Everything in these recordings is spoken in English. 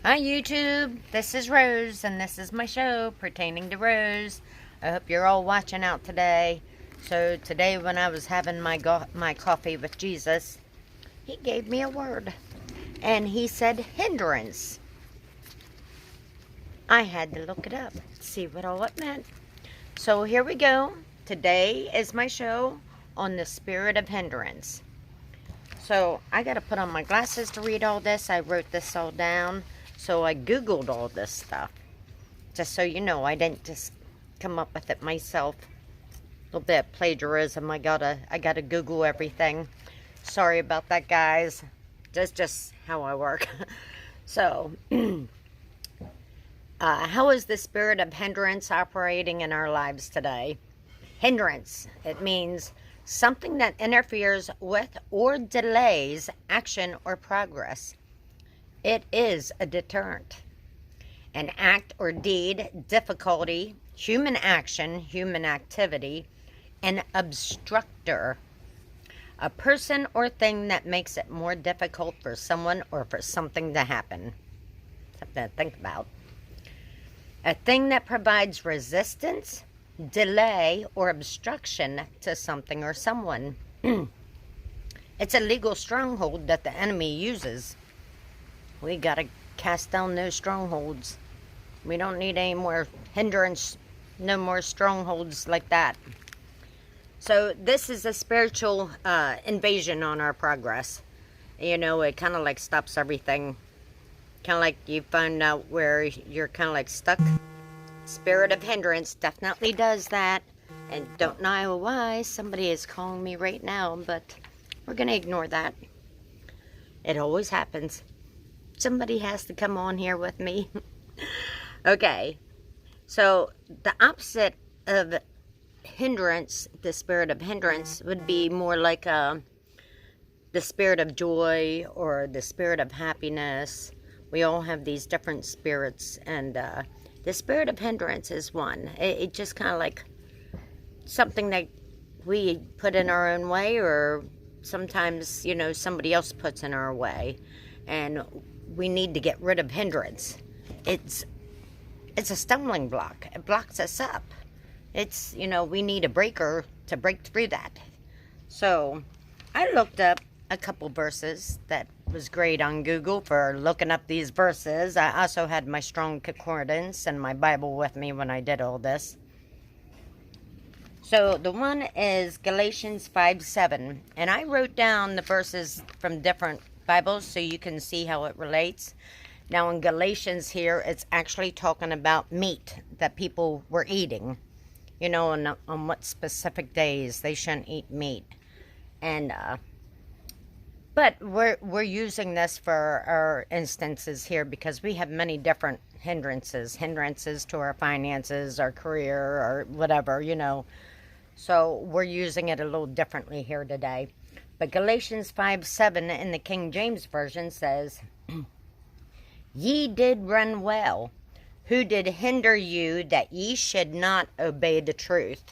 Hi YouTube, this is Rose and this is my show pertaining to Rose. I hope you're all watching out today. So today when I was having my coffee with Jesus, he gave me a word and he said hindrance. I had to look it up, see what all it meant. So here we go. Today is my show on the spirit of hindrance. So I got to put on my glasses to read all this. I wrote this all down. So I Googled all this stuff. Just so you know, I didn't just come up with it myself. A little bit of plagiarism. I gotta Google everything. Sorry about that, guys. Just how I work. So, how is the spirit of hindrance operating in our lives today? Hindrance. It means something that interferes with or delays action or progress. It is a deterrent, an act or deed, difficulty, human action, human activity, an obstructor, a person or thing that makes it more difficult for someone or for something to happen. Something to think about. A thing that provides resistance, delay, or obstruction to something or someone. It's a legal stronghold that the enemy uses. We gotta cast down those strongholds. We don't need any more hindrance, no more strongholds like that. So this is a spiritual invasion on our progress. You know, it kind of like stops everything. Kind of like you find out where you're kind of like stuck. Spirit of hindrance definitely does that. And don't know why somebody is calling me right now, but we're gonna ignore that. It always happens. Somebody has to come on here with me. Okay, so the opposite of hindrance, the spirit of hindrance, would be more like the spirit of joy or the spirit of happiness. We all have these different spirits, and the spirit of hindrance is one. It just kind of like something that we put in our own way, or sometimes, you know, somebody else puts in our way. And we need to get rid of hindrance. It's a stumbling block. It blocks us up. It's, you know, we need a breaker to break through that. So I looked up a couple verses. That was great on Google for looking up these verses. I also had my strong concordance and my Bible with me when I did all this. So the one is Galatians 5:7, and I wrote down the verses from different Bibles so you can see how it relates. Now in Galatians here, it's actually talking about meat that people were eating, you know, on what specific days they shouldn't eat meat. And but we're using this for our instances here because we have many different hindrances to our finances, our career, or whatever, you know. So we're using it a little differently here today. But Galatians 5:7 in the King James Version says, Ye did run well. Who did hinder you that ye should not obey the truth?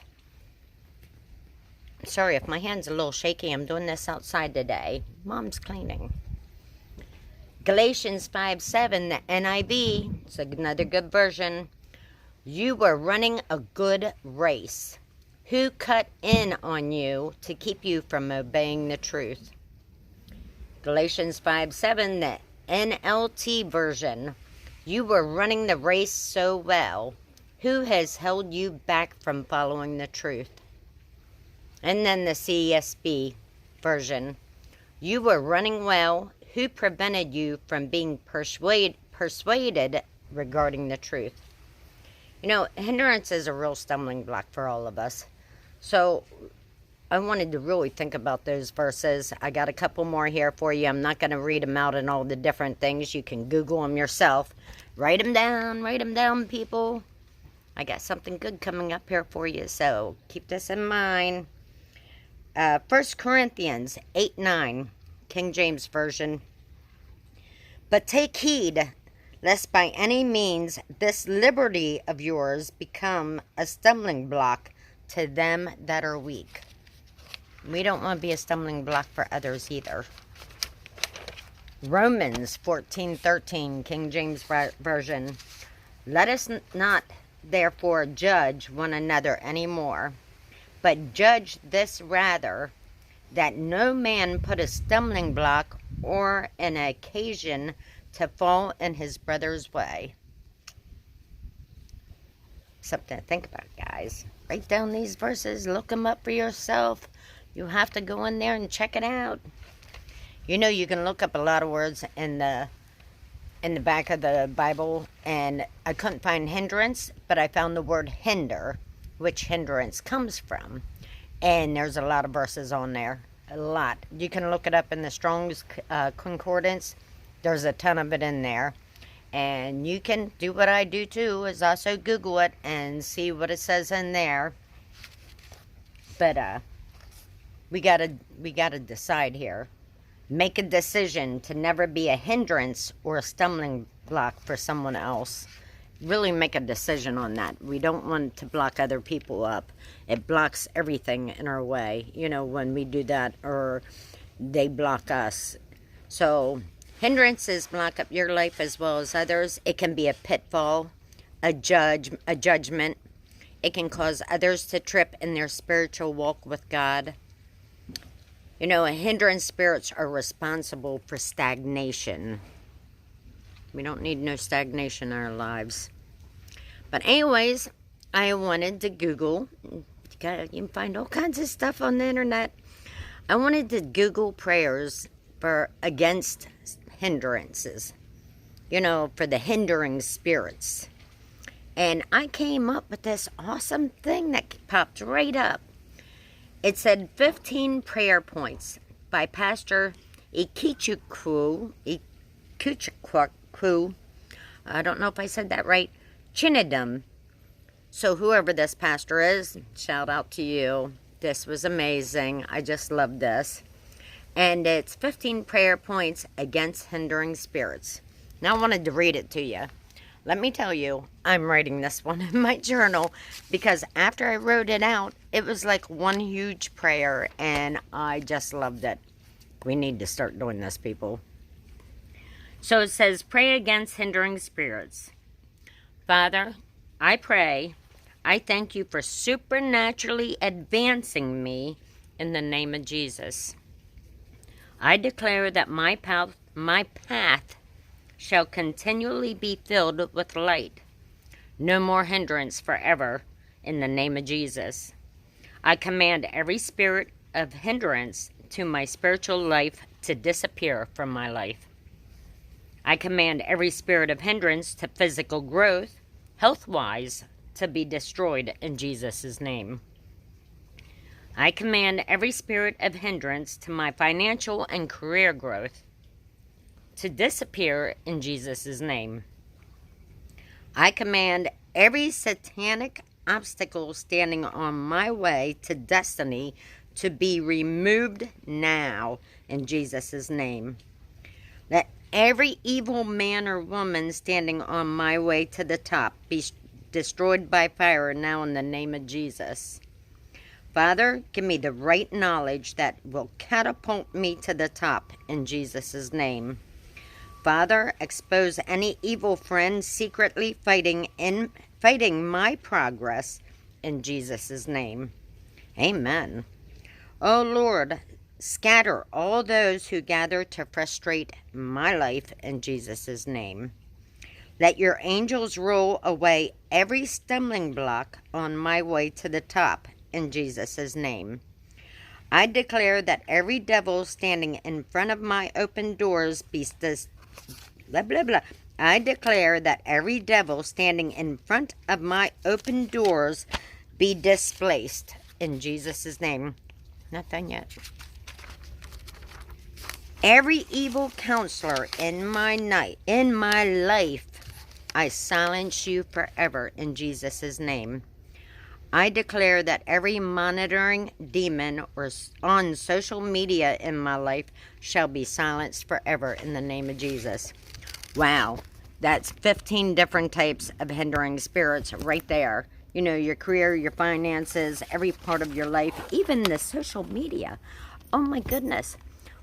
Sorry if my hand's a little shaky. I'm doing this outside today. Mom's cleaning. Galatians 5:7, the NIV, it's another good version. You were running a good race. Who cut in on you to keep you from obeying the truth? Galatians 5:7, the NLT version. You were running the race so well. Who has held you back from following the truth? And then the CSB version. You were running well. Who prevented you from being persuaded regarding the truth? You know, hindrance is a real stumbling block for all of us. So I wanted to really think about those verses. I got a couple more here for you. I'm not going to read them out in all the different things. You can Google them yourself. Write them down, people. I got something good coming up here for you, so keep this in mind. 1 Corinthians 8:9, King James Version. But take heed, lest by any means this liberty of yours become a stumbling block to them that are weak. We don't want to be a stumbling block for others either. Romans 14:13, King James Version. Let us not therefore judge one another anymore, but judge this rather, that no man put a stumbling block or an occasion to fall in his brother's way. Something to think about, guys. Write down these verses, look them up for yourself. You have to go in there and check it out. You know, you can look up a lot of words in the back of the Bible, and I couldn't find hindrance, but I found the word hinder, which hindrance comes from. And there's a lot of verses on there. A lot. You can look it up in the Strong's Concordance. There's a ton of it in there. And you can do what I do too, is also Google it and see what it says in there. But we gotta decide here. Make a decision to never be a hindrance or a stumbling block for someone else. Really make a decision on that. We don't want to block other people up. It blocks everything in our way, you know, when we do that, or they block us. So hindrances block up your life as well as others. It can be a pitfall, a judgment. It can cause others to trip in their spiritual walk with God. You know, hindrance spirits are responsible for stagnation. We don't need no stagnation in our lives. But anyways, I wanted to Google. You can find all kinds of stuff on the internet. I wanted to Google prayers for against hindrances. You know, for the hindering spirits. And I came up with this awesome thing that popped right up. It said 15 prayer points by Pastor Ikichukwu. I don't know if I said that right. Chinedum. So whoever this pastor is, shout out to you. This was amazing. I just love this. And it's 15 prayer points against hindering spirits. Now I wanted to read it to you. Let me tell you, I'm writing this one in my journal because after I wrote it out, it was like one huge prayer and I just loved it. We need to start doing this, people. So it says, pray against hindering spirits. Father, I pray, I thank you for supernaturally advancing me in the name of Jesus. I declare that my path shall continually be filled with light. No more hindrance forever, in the name of Jesus. I command every spirit of hindrance to my spiritual life to disappear from my life. I command every spirit of hindrance to physical growth, health-wise, to be destroyed in Jesus' name. I command every spirit of hindrance to my financial and career growth to disappear in Jesus' name. I command every satanic obstacle standing on my way to destiny to be removed now in Jesus' name. Let every evil man or woman standing on my way to the top be destroyed by fire now in the name of Jesus. Father, give me the right knowledge that will catapult me to the top in Jesus' name. Father, expose any evil friend secretly fighting my progress in Jesus' name. Amen. Oh Lord, scatter all those who gather to frustrate my life in Jesus' name. Let your angels roll away every stumbling block on my way to the top in Jesus' name. I declare that every devil standing in front of my open doors I declare that every devil standing in front of my open doors be displaced in Jesus' name. Not done yet. Every evil counselor in my life, I silence you forever in Jesus' name. I declare that every monitoring demon or on social media in my life shall be silenced forever in the name of Jesus. Wow, that's 15 different types of hindering spirits right there. You know, your career, your finances, every part of your life, even the social media. Oh my goodness,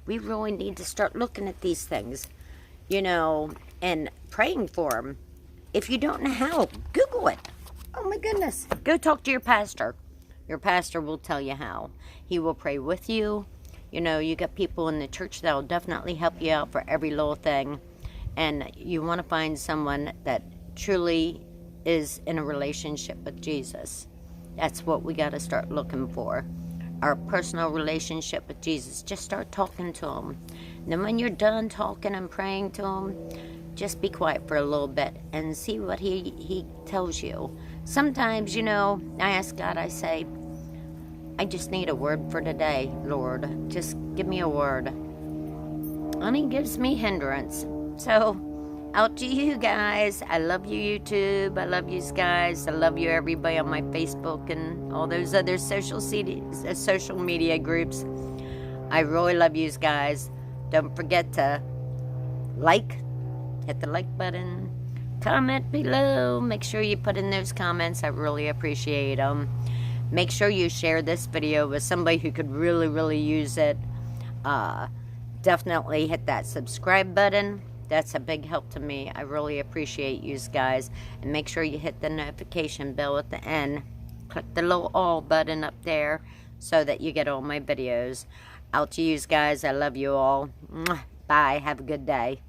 we really need to start looking at these things. and praying for them. If you don't know how, Google it. Oh my goodness. Go talk to your pastor. Your pastor will tell you how. He will pray with you. You got people in the church that will definitely help you out for every little thing. And you want to find someone that truly is in a relationship with Jesus. That's what we got to start looking for. Our personal relationship with Jesus. Just start talking to him. And then when you're done talking and praying to him, just be quiet for a little bit and see what he tells you. Sometimes, I ask God, I say, I just need a word for today, Lord. Just give me a word. And he gives me hindrance. So, out to you guys. I love you, YouTube. I love you guys. I love you, everybody on my Facebook and all those other social media groups. I really love you guys. Don't forget to hit the like button, comment below. Make sure you put in those comments. I really appreciate them. Make sure you share this video with somebody who could really, really use it. Definitely hit that subscribe button. That's a big help to me. I really appreciate you guys. And make sure you hit the notification bell at the end. Click the little all button up there so that you get all my videos. Out to you guys. I love you all. Bye. Have a good day.